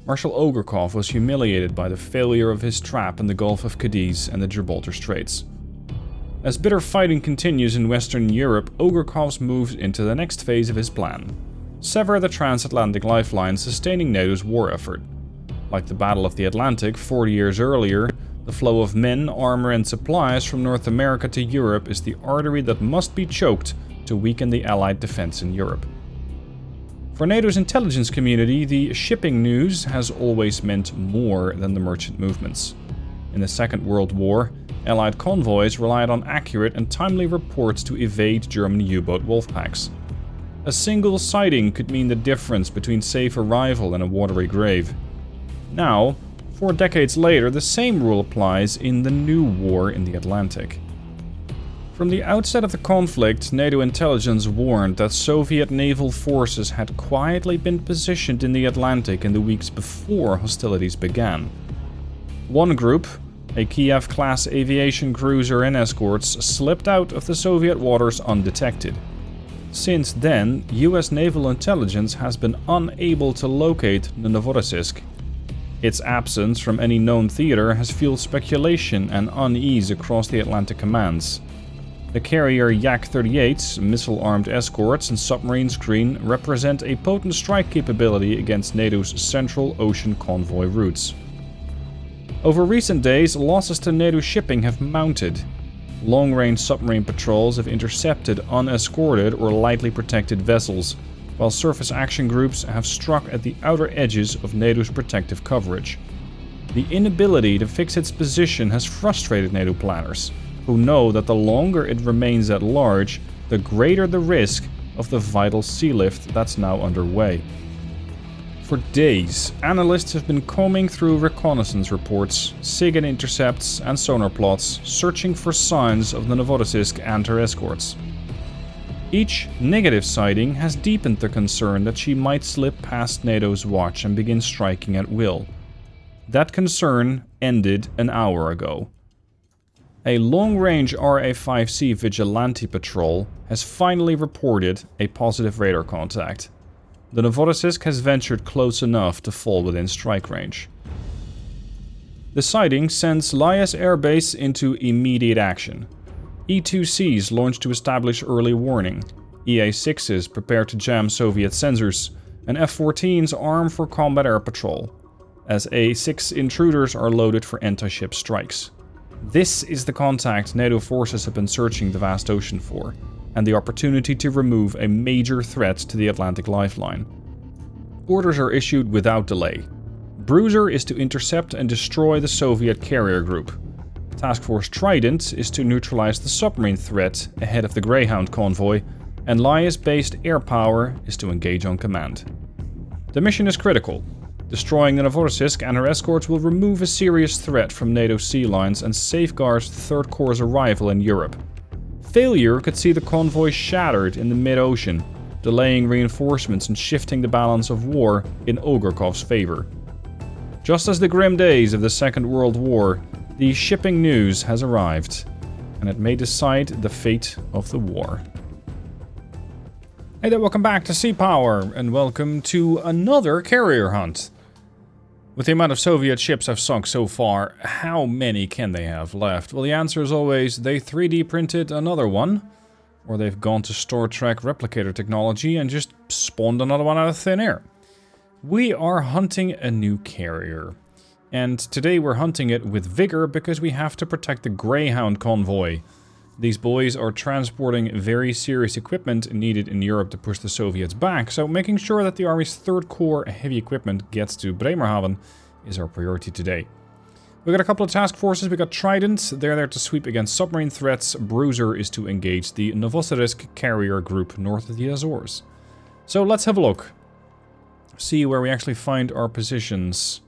Marshal Ogarkov was humiliated by the failure of his trap in the Gulf of Cadiz and the Gibraltar Straits. As bitter fighting continues in Western Europe, Ogarkov moves into the next phase of his plan. Sever the transatlantic lifeline sustaining NATO's war effort. Like the Battle of the Atlantic 40 years earlier, the flow of men, armor and supplies from North America to Europe is the artery that must be choked to weaken the Allied defense in Europe. For NATO's intelligence community, the shipping news has always meant more than the merchant movements. In the Second World War, Allied convoys relied on accurate and timely reports to evade German U-boat wolfpacks. A single sighting could mean the difference between safe arrival and a watery grave. Now, 4 decades later, the same rule applies in the new war in the Atlantic. From the outset of the conflict, NATO intelligence warned that Soviet naval forces had quietly been positioned in the Atlantic in the weeks before hostilities began. One group, a Kiev-class aviation cruiser and escorts, slipped out of the Soviet waters undetected. Since then, US naval intelligence has been unable to locate the Novorossiysk. Its absence from any known theater has fueled speculation and unease across the Atlantic commands. The carrier Yak-38's missile-armed escorts and submarine screen represent a potent strike capability against NATO's Central Ocean convoy routes. Over recent days, losses to NATO shipping have mounted. Long-range submarine patrols have intercepted unescorted or lightly protected vessels, while surface action groups have struck at the outer edges of NATO's protective coverage. The inability to fix its position has frustrated NATO planners, who know that the longer it remains at large, the greater the risk of the vital sea lift that's now underway. For days, analysts have been combing through reconnaissance reports, SIGINT intercepts and sonar plots, searching for signs of the Novorossiysk and her escorts. Each negative sighting has deepened the concern that she might slip past NATO's watch and begin striking at will. That concern ended an hour ago. A long-range RA-5C vigilante patrol has finally reported a positive radar contact. The Novorossiysk has ventured close enough to fall within strike range. The sighting sends Lias Air Base into immediate action. E-2Cs launched to establish early warning, EA-6s prepare to jam Soviet sensors, and F-14s arm for combat air patrol, as A-6 intruders are loaded for anti-ship strikes. This is the contact NATO forces have been searching the vast ocean for, and the opportunity to remove a major threat to the Atlantic lifeline. Orders are issued without delay. Bruiser is to intercept and destroy the Soviet carrier group. Task Force Trident is to neutralize the submarine threat ahead of the Greyhound convoy, and Lias-based air power is to engage on command. The mission is critical. Destroying the Novorossiysk and her escorts will remove a serious threat from NATO sea lines and safeguard the Third Corps' arrival in Europe. Failure could see the convoy shattered in the mid-ocean, delaying reinforcements and shifting the balance of war in Ogarkov's favor. Just as the grim days of the Second World War, the shipping news has arrived, and it may decide the fate of the war. Hey there, welcome back to Sea Power, and welcome to another carrier hunt. With the amount of Soviet ships I've sunk so far, how many can they have left? Well, the answer is always they 3D printed another one, or they've gone to Star Trek replicator technology and just spawned another one out of thin air. We are hunting a new carrier, and today we're hunting it with vigor because we have to protect the Greyhound convoy. These boys are transporting very serious equipment needed in Europe to push the Soviets back, so making sure that the Army's Third Corps heavy equipment gets to Bremerhaven is our priority today. We got a couple of task forces. We got Trident, they're there to sweep against submarine threats. Bruiser is to engage the Novorossiysk carrier group north of the Azores. So let's have a look. See where we actually find our positions.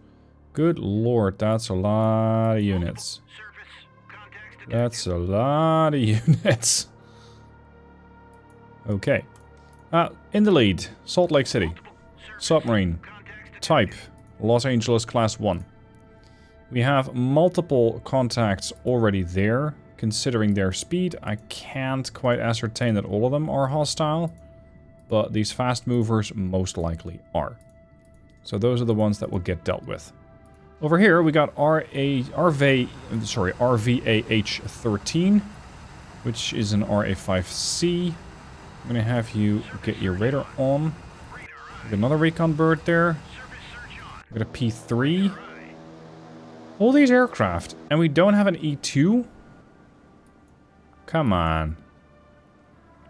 Good lord, that's a lot of units. That's a lot of units. Okay. In the lead, Salt Lake City. Submarine. Type, Los Angeles Class 1. We have multiple contacts already there. Considering their speed, I can't quite ascertain that all of them are hostile. But these fast movers most likely are. So those are the ones that will get dealt with. Over here, we got RVAH-13, which is an RA-5C. I'm going to have you get your radar on. Got another recon bird there. We got a P-3. All these aircraft, and we don't have an E-2? Come on.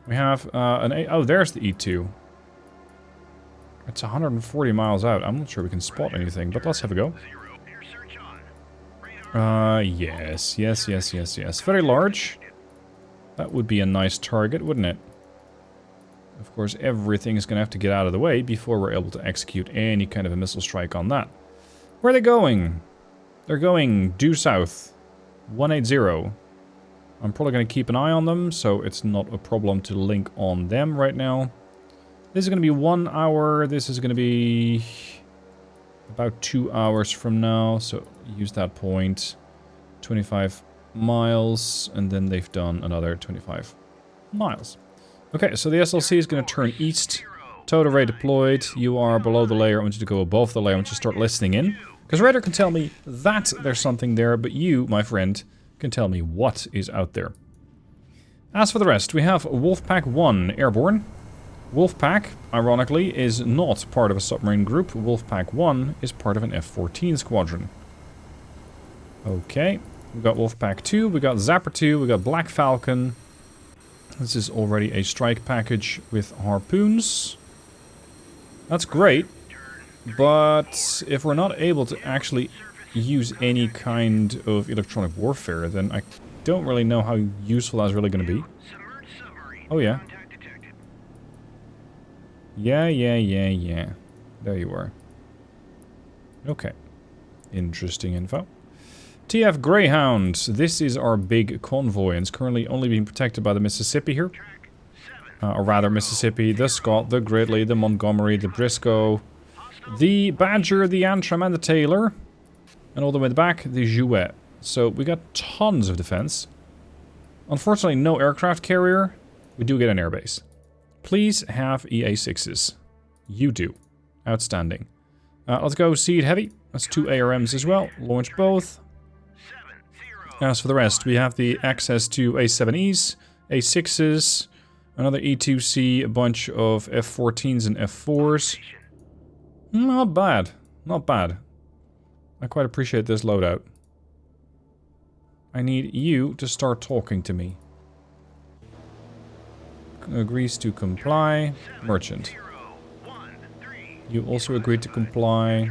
We have an A... Oh, there's the E-2. It's 140 miles out. I'm not sure we can spot anything, but let's have a go. Yes. Very large. That would be a nice target, wouldn't it? Of course, everything is going to have to get out of the way before we're able to execute any kind of a missile strike on that. Where are they going? They're going due south. 180. I'm probably going to keep an eye on them, so it's not a problem to link on them right now. This is going to be 1 hour. This is going to be about 2 hours from now, so use that point. 25 miles, and then they've done another 25 miles. Okay, so the SLC is going to turn east. Total array deployed. You are below the layer. I want you to go above the layer. I want you to start listening in. Because radar can tell me that there's something there, but you, my friend, can tell me what is out there. As for the rest, we have Wolfpack 1 airborne. Wolfpack, ironically, is not part of a submarine group. Wolfpack 1 is part of an F-14 squadron. Okay, we've got Wolfpack 2, we got Zapper 2, we got Black Falcon. This is already a strike package with harpoons. That's great, but if we're not able to actually use any kind of electronic warfare, then I don't really know how useful that's really going to be. Oh yeah. Yeah. There you are. Okay. Interesting info. TF Greyhound. This is our big convoy, and it's currently only being protected by the Mississippi here. Or rather, Mississippi, the Scott, the Gridley, the Montgomery, the Briscoe, the Badger, the Antrim, and the Taylor. And all the way back, the Jouet. So we got tons of defense. Unfortunately, no aircraft carrier. We do get an airbase. Please have EA6s. You do. Outstanding. Let's go Seed Heavy. That's 2 ARMs as well. Launch both. As for the rest, we have the access to A7Es, A6s, another E2C, a bunch of F-14s and F-4s. Not bad. Not bad. I quite appreciate this loadout. I need you to start talking to me. Agrees to comply. Merchant. You also agreed to comply.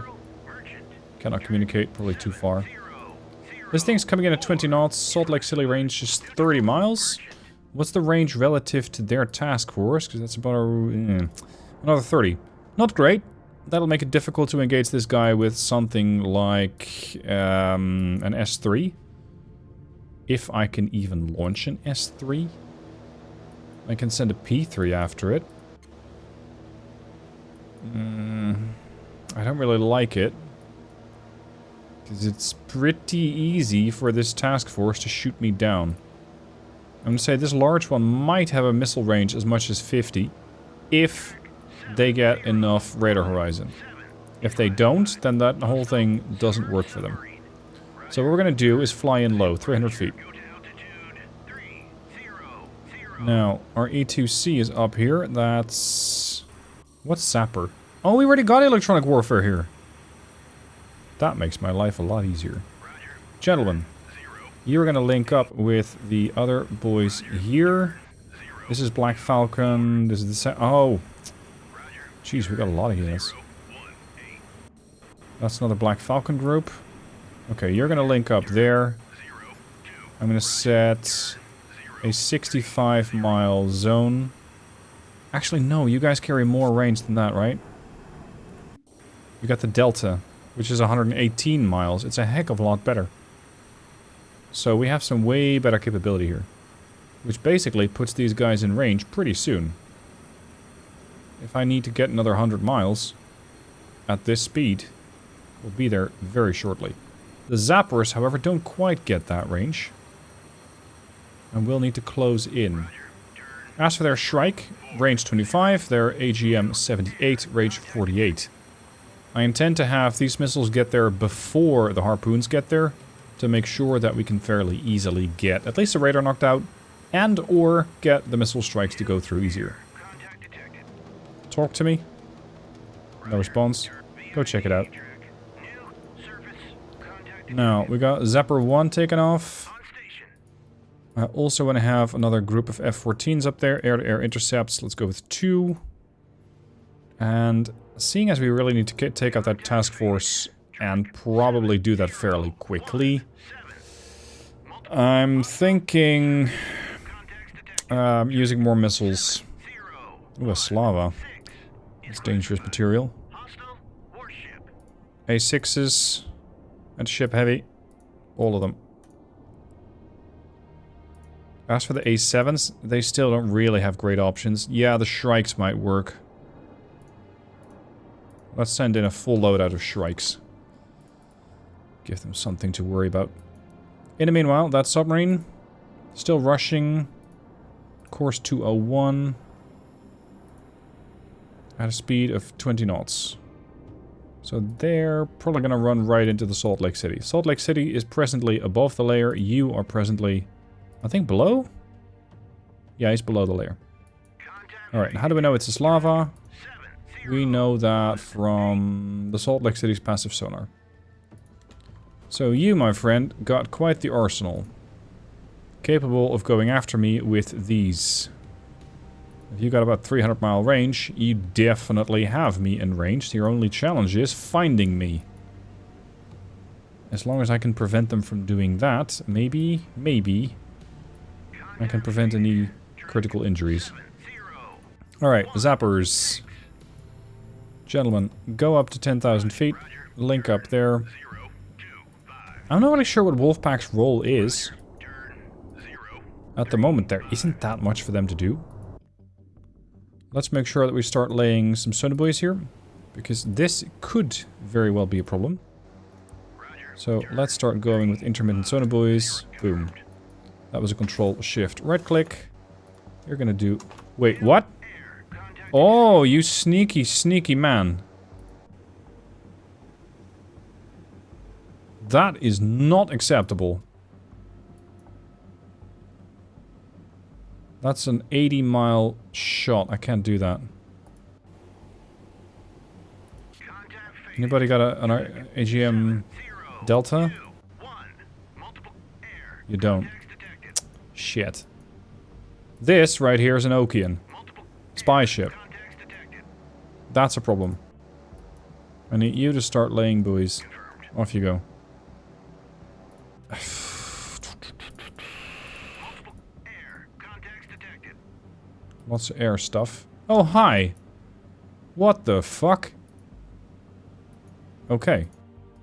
Cannot communicate, probably too far. This thing's coming in at 20 knots. Salt Lake City range is 30 miles. What's the range relative to their task force? Because that's about another 30. Not great. That'll make it difficult to engage this guy with something like an S3. If I can even launch an S3. I can send a P3 after it. I don't really like it. Because it's pretty easy for this task force to shoot me down. I'm going to say this large one might have a missile range as much as 50. If they get enough radar horizon. If they don't, then that whole thing doesn't work for them. So what we're going to do is fly in low, 300 feet. Now, our E2C is up here. That's... What's Zapper? Oh, we already got electronic warfare here. That makes my life a lot easier. Gentlemen, you're going to link up with the other boys here. This is Black Falcon. This is the... Oh! Jeez, we got a lot of units. That's another Black Falcon group. Okay, you're going to link up there. I'm going to set a 65-mile zone. Actually, no, you guys carry more range than that, right? You got the Delta, which is 118 miles. It's a heck of a lot better. So we have some way better capability here. Which basically puts these guys in range pretty soon. If I need to get another 100 miles at this speed, we'll be there very shortly. The Zappers, however, don't quite get that range. And we'll need to close in. As for their Shrike, range 25, their AGM 78, range 48. I intend to have these missiles get there before the harpoons get there, to make sure that we can fairly easily get at least the radar knocked out, and or get the missile strikes to go through easier. Talk to me. No response. Go check it out. Now, we got Zapper 1 taken off. I also want to have another group of F-14s up there. Air-to-air intercepts. Let's go with 2. And seeing as we really need to take out that task force and probably do that fairly quickly, I'm thinking using more missiles. Ooh, a Slava. It's dangerous material. A6s and ship heavy. All of them. As for the A7s, they still don't really have great options. Yeah, the Shrikes might work. Let's send in a full loadout of Shrikes. Give them something to worry about. In the meanwhile, that submarine still rushing. Course 201. At a speed of 20 knots. So they're probably going to run right into the Salt Lake City. Salt Lake City is presently above the layer. You are presently, I think, below? Yeah, he's below the layer. Alright, how do we know it's a Slava? We know that from the Salt Lake City's passive sonar. So you, my friend, got quite the arsenal. Capable of going after me with these. If you got about 300-mile range, you definitely have me in range. Your only challenge is finding me. As long as I can prevent them from doing that, maybe, I can prevent any critical injuries. Alright, zappers. Gentlemen, go up to 10,000 feet. Link up there. I'm not really sure what Wolfpack's role is. At the moment, there isn't that much for them to do. Let's make sure that we start laying some sonobuoys here, because this could very well be a problem. So let's start going with intermittent sonobuoys. Boom. That was a control-shift right-click. You're gonna do... Wait, what? Oh, you sneaky, sneaky man. That is not acceptable. That's an 80-mile shot. I can't do that. Anybody got an AGM Delta? You don't. Shit. This right here is an Okean. Spy ship. That's a problem. I need you to start laying buoys. Off you go. Lots of air stuff. Oh, hi! What the fuck? Okay.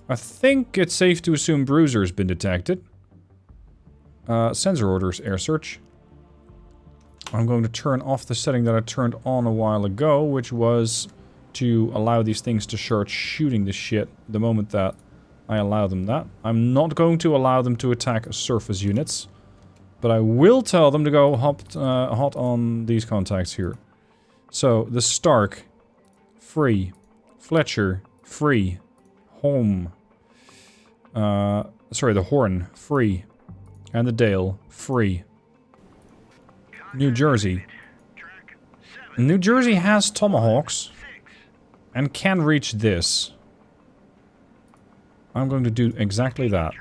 I think it's safe to assume Bruiser's been detected. Sensor orders air search. I'm going to turn off the setting that I turned on a while ago, which was to allow these things to start shooting the shit the moment that I allow them that. I'm not going to allow them to attack surface units, but I will tell them to go hot on these contacts here. So, the Stark, free. Fletcher, free. Home. Sorry, the Horn, free. And the Dale, free. New Jersey. New Jersey has Tomahawks and can reach this. I'm going to do exactly that.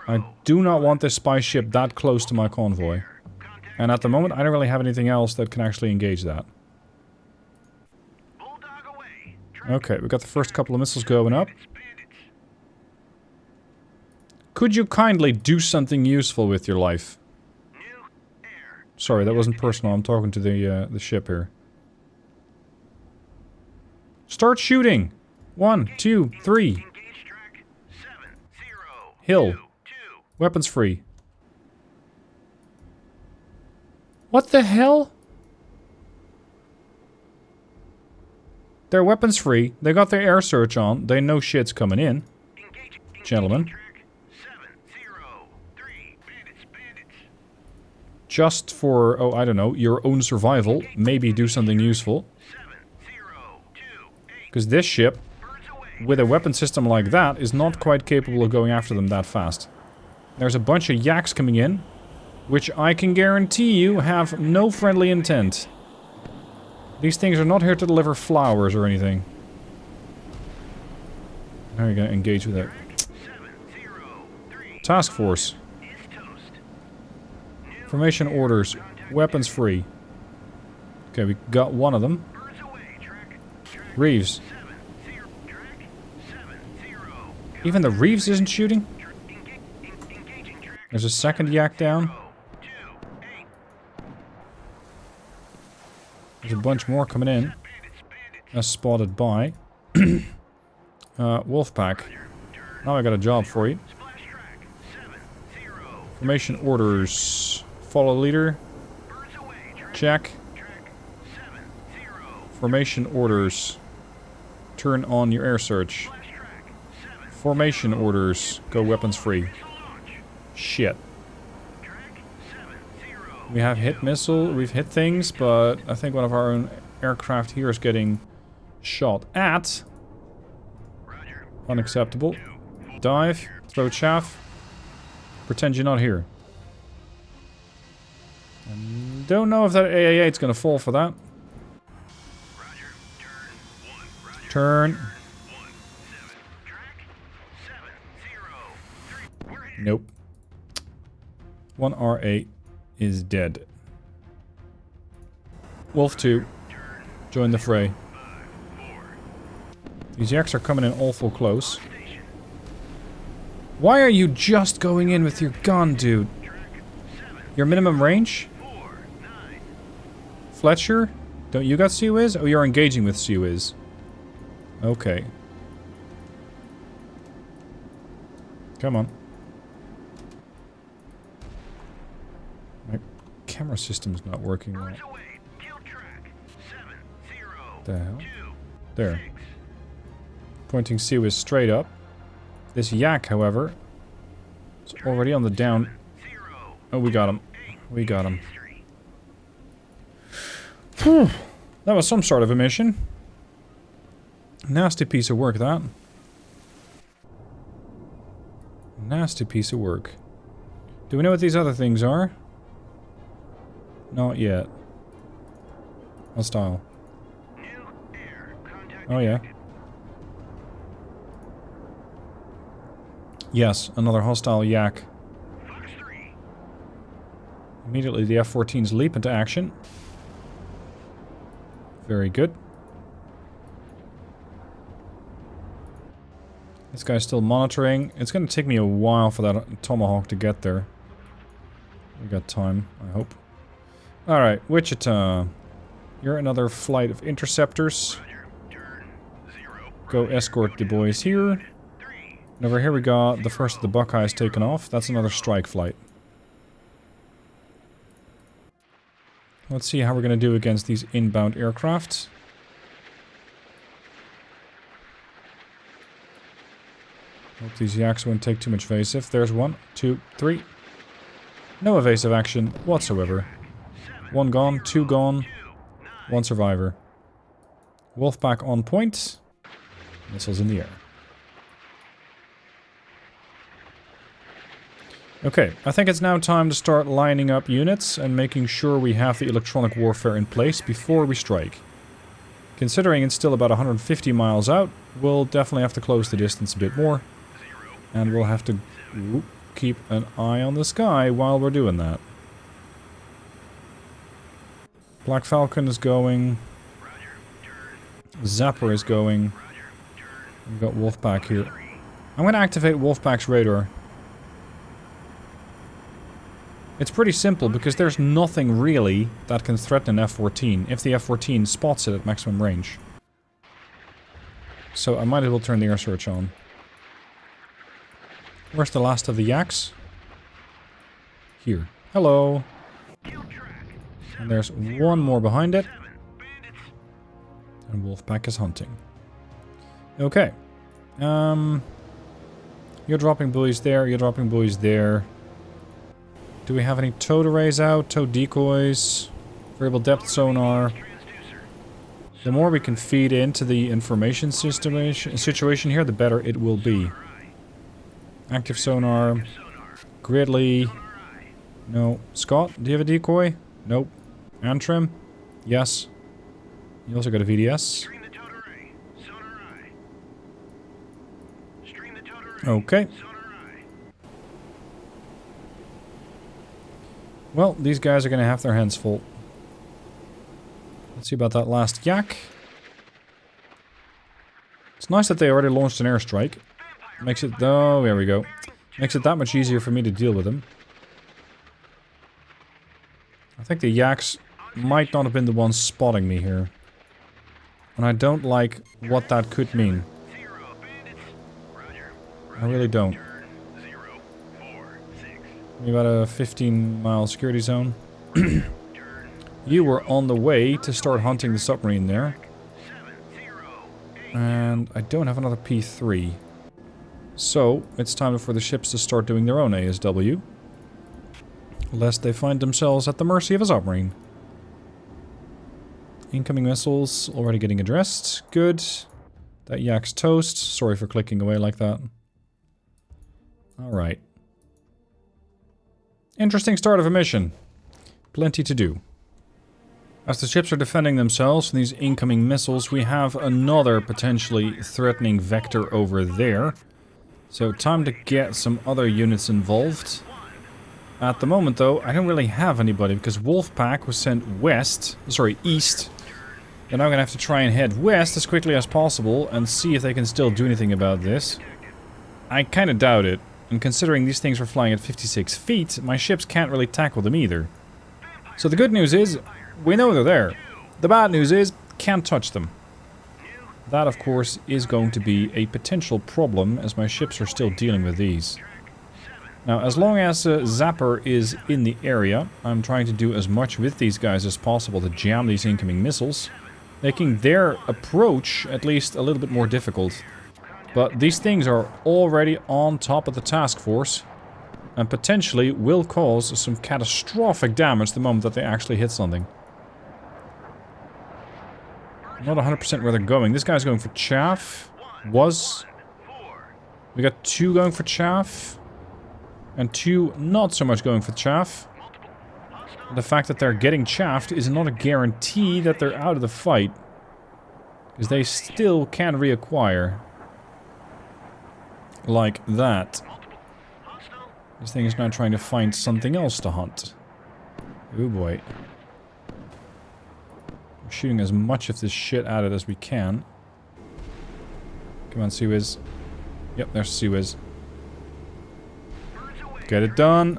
I do not want this spy ship that close to my convoy. And at the moment, I don't really have anything else that can actually engage that. Okay, we got the first couple of missiles going up. Could you kindly do something useful with your life? Sorry, that wasn't personal. I'm talking to the ship here. Start shooting! 1, 2, 3. Hill. Weapons free. What the hell? They're weapons free. They got their air search on. They know shit's coming in. Gentlemen. Just for, oh, I don't know, your own survival. Maybe do something useful. Because this ship, with a weapon system like that, is not quite capable of going after them that fast. There's a bunch of yaks coming in, which I can guarantee you have no friendly intent. These things are not here to deliver flowers or anything. How are you going to engage with it? Task force. Formation orders. Weapons free. Okay, we got one of them. Reeves. Even the Reeves isn't shooting? There's a second yak down. There's a bunch more coming in. As spotted by. Wolfpack. Now I got a job for you. Formation orders. Follow leader. Check. Formation orders. Turn on your air search. Formation orders. Go weapons free. Shit. We have hit missile, we've hit things, but I think one of our own aircraft here is getting shot at. Unacceptable. Dive. Throw chaff. Pretend you're not here. Don't know if that AA-8 is going to fall for that. Turn. Nope. One R8 is dead. Wolf 2. Join the fray. These yaks are coming in awful close. Why are you just going in with your gun, dude? Your minimum range? Fletcher? Don't you got Sea-Wiz? Oh, you're engaging with Sea-Wiz. Okay. Come on. My camera system's not working well. The hell? There. Pointing Sea-Wiz straight up. This yak, however, is already on the down. Oh, we got him. We got him. Whew. That was some sort of a mission. Nasty piece of work, that. Nasty piece of work. Do we know what these other things are? Not yet. Hostile. Oh, yeah. Yes, another hostile yak. Immediately the F-14s leap into action. Very good. This guy's still monitoring. It's going to take me a while for that Tomahawk to get there. We got time, I hope. Alright, Wichita. You're another flight of interceptors. Go escort the boys here. And over here we got the first of the Buckeyes taken off. That's another strike flight. Let's see how we're going to do against these inbound aircraft. Hope these yaks won't take too much evasive. There's 1, 2, 3. No evasive action whatsoever. 1 gone, 2 gone, 1 survivor. Wolfpack on point. Missiles in the air. Okay, I think it's now time to start lining up units and making sure we have the electronic warfare in place before we strike. Considering it's still about 150 miles out, we'll definitely have to close the distance a bit more. And we'll have to keep an eye on the sky while we're doing that. Black Falcon is going. Zapper is going. We've got Wolfpack here. I'm going to activate Wolfpack's radar. It's pretty simple because there's nothing really that can threaten an F-14 if the F-14 spots it at maximum range. So I might as well turn the air search on. Where's the last of the yaks? Here. Hello. And there's one more behind it. And Wolfpack is hunting. Okay. You're dropping buoys there, you're dropping buoys there. Do we have any towed arrays out? Tow decoys? Variable depth sonar? The more we can feed into the information situation here, the better it will be. Active sonar. Gridley. No. Scott, do you have a decoy? Nope. Antrim? Yes. You also got a VDS. Okay. Well, these guys are going to have their hands full. Let's see about that last yak. It's nice that they already launched an airstrike. Makes it... Oh, there we go. Makes it that much easier for me to deal with them. I think the yaks might not have been the ones spotting me here. And I don't like what that could mean. I really don't. We got a 15-mile security zone. You were on the way to start hunting the submarine there. And I don't have another P3. So, it's time for the ships to start doing their own ASW. Lest they find themselves at the mercy of a submarine. Incoming missiles already getting addressed. Good. That yak's toast. Sorry for clicking away like that. Alright. Interesting start of a mission. Plenty to do. As the ships are defending themselves from these incoming missiles, we have another potentially threatening vector over there. So time to get some other units involved. At the moment though, I don't really have anybody because Wolfpack was sent east. And I'm gonna have to try and head west as quickly as possible and see if they can still do anything about this. I kinda doubt it. And considering these things were flying at 56 feet, my ships can't really tackle them either. So the good news is, we know they're there. The bad news is, can't touch them. That, of course, is going to be a potential problem, as my ships are still dealing with these. Now, as long as Zapper is in the area, I'm trying to do as much with these guys as possible to jam these incoming missiles, making their approach at least a little bit more difficult. But these things are already on top of the task force, and potentially will cause some catastrophic damage the moment that they actually hit something. I'm not 100% where they're going. This guy's going for chaff. We got 2 going for chaff. And 2 not so much going for chaff. The fact that they're getting chaffed is not a guarantee that they're out of the fight. Because they still can reacquire. Like that. This thing is now trying to find something else to hunt. Oh boy. We're shooting as much of this shit at it as we can. Come on, Seawiz. Yep, there's Seawiz. Get it done.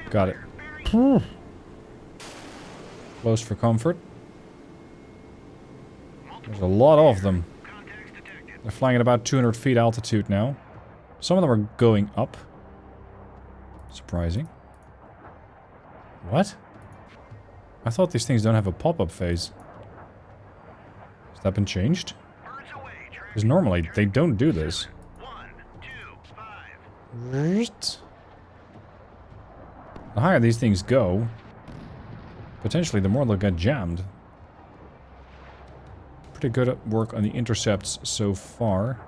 Got it. Close for comfort. There's a lot of them. They're flying at about 200 feet altitude now. Some of them are going up. Surprising. What? I thought these things don't have a pop-up phase. Has that been changed? Because normally they don't do this. The higher these things go, potentially the more they'll get jammed. Pretty good at work on the intercepts so far.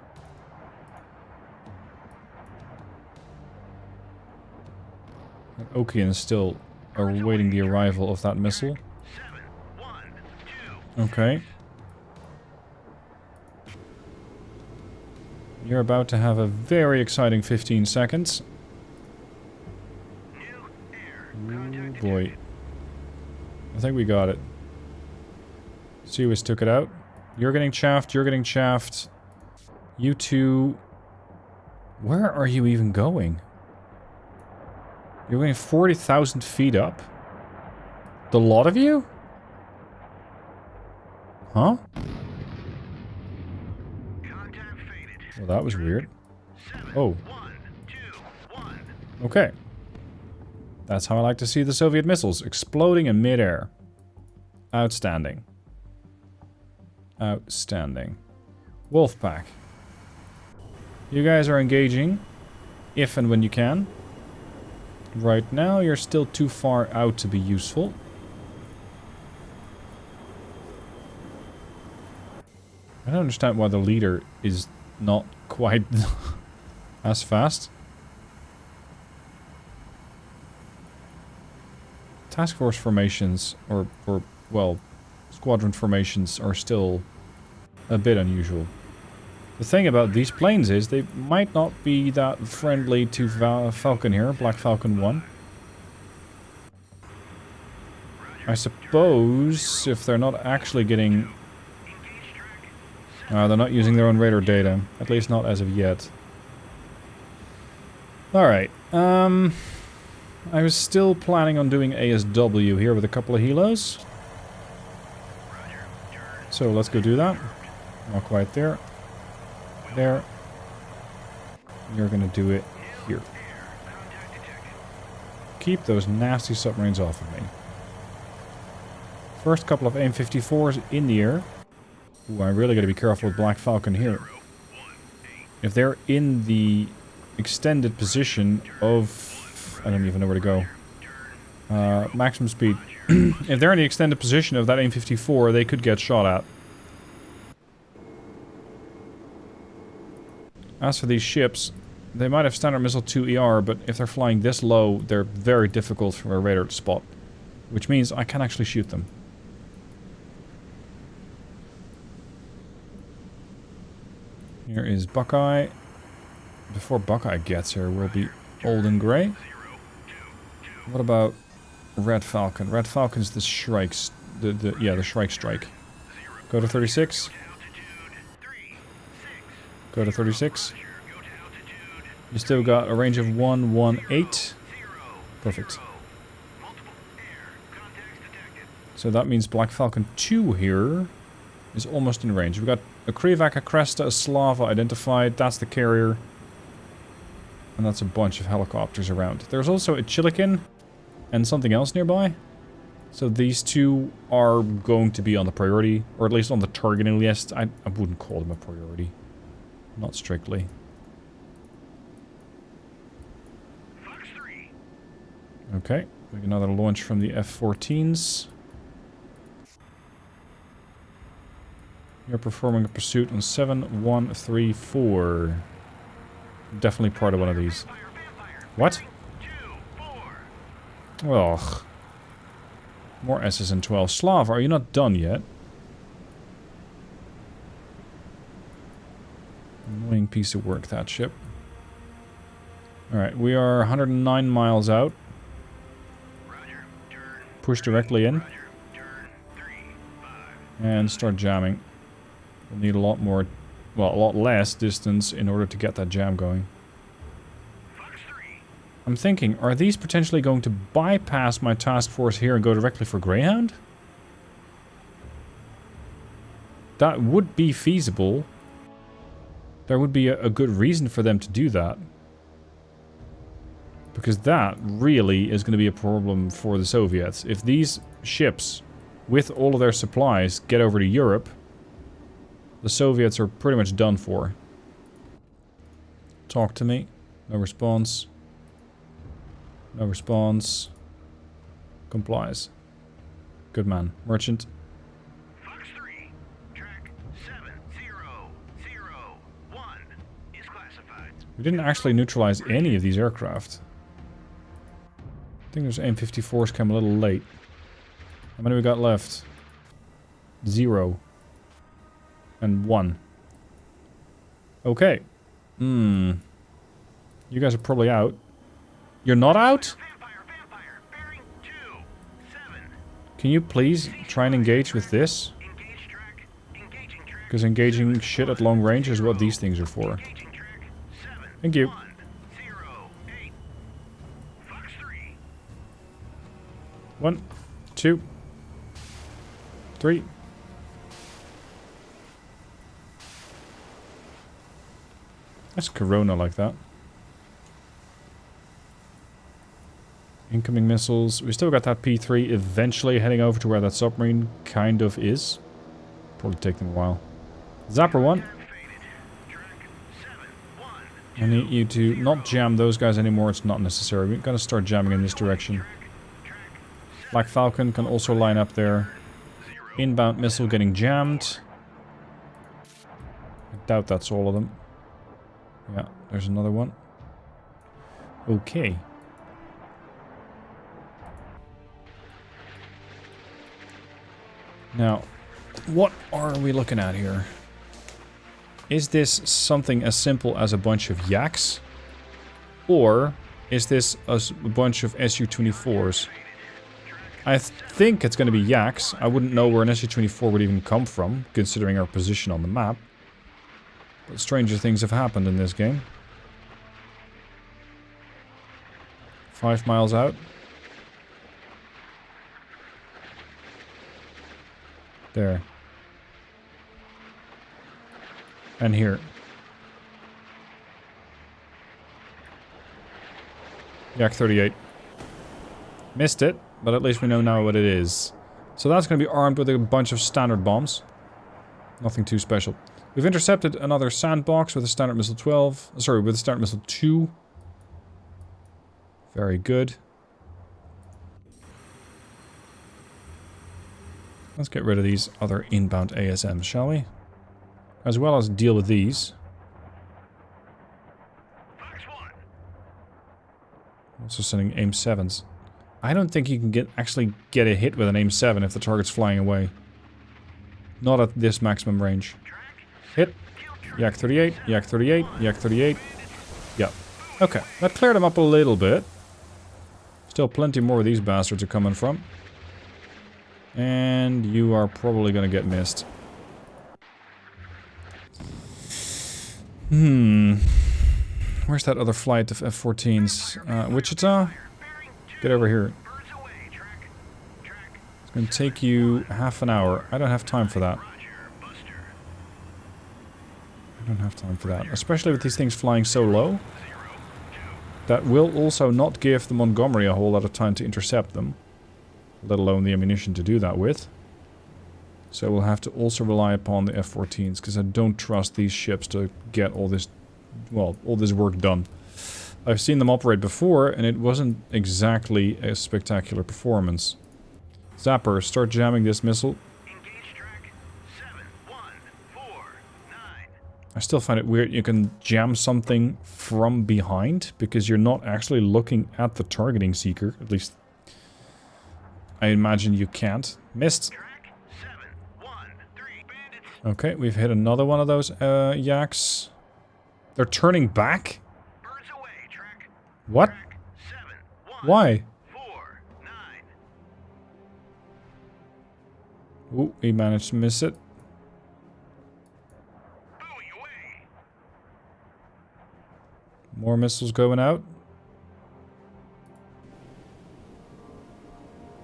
Okian is still awaiting the arrival of that missile. Okay. You're about to have a very exciting 15 seconds. Ooh, boy. I think we got it. Seawiz took it out. You're getting chaffed, you're getting chaffed. You two... Where are you even going? You're going 40,000 feet up? The lot of you? Huh? Well, that was weird. Oh. Okay. That's how I like to see the Soviet missiles, exploding in mid-air. Outstanding. Outstanding. Wolfpack. You guys are engaging, if and when you can. Right now, you're still too far out to be useful. don't understand why the leader is not quite as fast. Task force formations, or well, squadron formations are still a bit unusual. The thing about these planes is they might not be that friendly to Falcon here, Black Falcon 1. I suppose if they're not actually getting... they're not using their own radar data, at least not as of yet. Alright, I was still planning on doing ASW here with a couple of helos. So let's go do that. Not quite there. There. You're gonna do it here. Keep those nasty submarines off of me. First couple of AIM-54s in the air. Ooh, I really gotta be careful with Black Falcon here. If they're in the extended position of... I don't even know where to go. Maximum speed. If they're in the extended position of that AIM-54, they could get shot at. As for these ships, they might have Standard Missile 2 ER, but if they're flying this low, they're very difficult for a radar to spot. Which means I can actually shoot them. Here is Buckeye. Before Buckeye gets here, we'll be old and grey. What about Red Falcon? Red Falcon's the Shrikes. The Shrike strike. Go to 36. Go to 36. You still got a range of 118. Perfect. So that means Black Falcon 2 here is almost in range. We've got a Krivak, a Cresta, a Slava identified. That's the carrier. And that's a bunch of helicopters around. There's also a Chilikin and something else nearby. So these two are going to be on the priority, or at least on the targeting list. I wouldn't call them a priority. Not strictly. Okay, we get another launch from the F-14s. You're performing a pursuit on 7134. Definitely part of one of these. What? Ugh. More SSN-12. Slav, are you not done yet? Annoying piece of work, that ship. Alright, we are 109 miles out. Push directly in. And start jamming. We'll need a lot more, well, a lot less distance in order to get that jam going. I'm thinking, are these potentially going to bypass my task force here and go directly for Greyhound? That would be feasible. There would be a good reason for them to do that. Because that really is going to be a problem for the Soviets. If these ships, with all of their supplies, get over to Europe, the Soviets are pretty much done for. Talk to me. No response. No response. Complies. Good man. Merchant. Fox 3, track 7001 is classified. We didn't actually neutralize any of these aircraft. I think those AIM-54s came a little late. How many we got left? 0. And 1. Okay. You guys are probably out. You're not out? Vampire, bearing 27. Can you please try and engage with this? Engage track, engaging track. Because engaging shit at long range is what these things are for. Engaging track 7. Thank you. 108. Fox 3. 1, 2, 3. That's Corona like that. Incoming missiles. We still got that P3 eventually heading over to where that submarine kind of is. Probably take them a while. Zapper 1. I need you to not jam those guys anymore. It's not necessary. We're going to start jamming in this direction. Black Falcon can also line up there. Inbound missile getting jammed. doubt that's all of them. Yeah, there's another one. Okay. Now, what are we looking at here? Is this something as simple as a bunch of yaks? Or is this a bunch of Su-24s? I think it's going to be yaks. I wouldn't know where an Su-24 would even come from, considering our position on the map. But stranger things have happened in this game. 5 miles out. There. And here. Yak 38. Missed it, but at least we know now what it is. So that's going to be armed with a bunch of standard bombs. Nothing too special. We've intercepted another sandbox with a Standard Missile 12. Sorry, with a Standard Missile 2. Very good. Let's get rid of these other inbound ASMs, shall we? As well as deal with these. Also sending AIM 7s. I don't think you can actually get a hit with an AIM 7 if the target's flying away. Not at this maximum range. Hit. Yak 38, Yak 38, Yak 38. Yeah. Okay, that cleared them up a little bit. Still plenty more of these bastards are coming from. And you are probably gonna get missed. Where's that other flight of F-14s? Wichita? Get over here. It's gonna take you half an hour. I don't have time for that. I don't have time for that. Especially with these things flying so low. That will also not give the Montgomery a whole lot of time to intercept them. Let alone the ammunition to do that with. So we'll have to also rely upon the F-14s, because I don't trust these ships to get all this, well, all this work done. I've seen them operate before, and it wasn't exactly a spectacular performance. Zapper, start jamming this missile. Engage track 7149. I still find it weird you can jam something from behind, because you're not actually looking at the targeting seeker, at least I imagine you can't. Missed. Track 713. Bandits. Okay, we've hit another one of those yaks. They're turning back? Birds away. Track. What? Track 719. Why? Ooh, he managed to miss it. Buoy away. More missiles going out.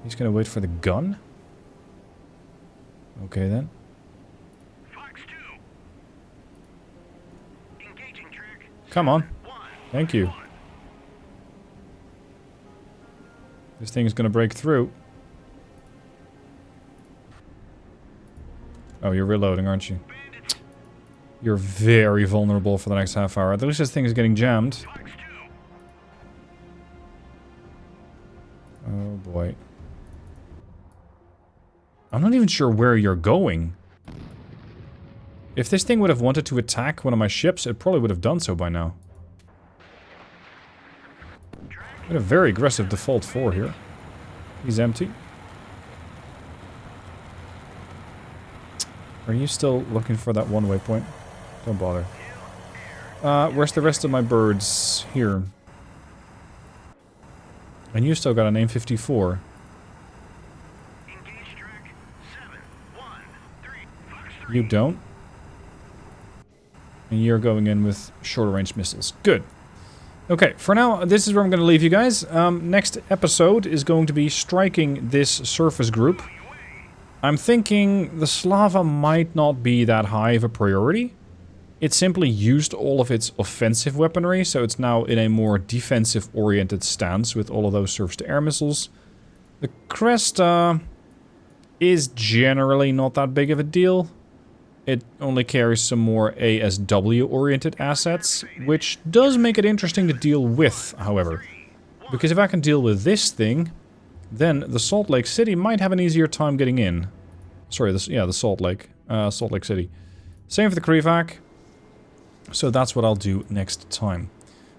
He's gonna wait for the gun? Okay then. Fox 2. Engaging track. Come on. 1. Thank you. This thing is gonna break through. Oh, you're reloading, aren't you? Bandits. You're very vulnerable for the next half hour. At least this thing is getting jammed. Fox 2. Oh boy. I'm not even sure where you're going. If this thing would have wanted to attack one of my ships, it probably would have done so by now. Got a very aggressive default 4 here. He's empty. Are you still looking for that one waypoint? Don't bother. Where's the rest of my birds? Here. And you still got an AIM-54. Engage track 713. Fox 3. You don't. And you're going in with shorter range missiles. Good. Okay, for now, this is where I'm going to leave you guys. Next episode is going to be striking this surface group. I'm thinking the Slava might not be that high of a priority. It simply used all of its offensive weaponry, so it's now in a more defensive-oriented stance with all of those surface-to-air missiles. The Cresta is generally not that big of a deal. It only carries some more ASW-oriented assets, which does make it interesting to deal with, however. Because if I can deal with this thing, then the Salt Lake City might have an easier time getting in. Sorry, the Salt Lake City. Same for the Krivac. So that's what I'll do next time.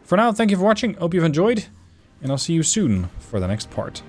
For now, thank you for watching, hope you've enjoyed, and I'll see you soon for the next part.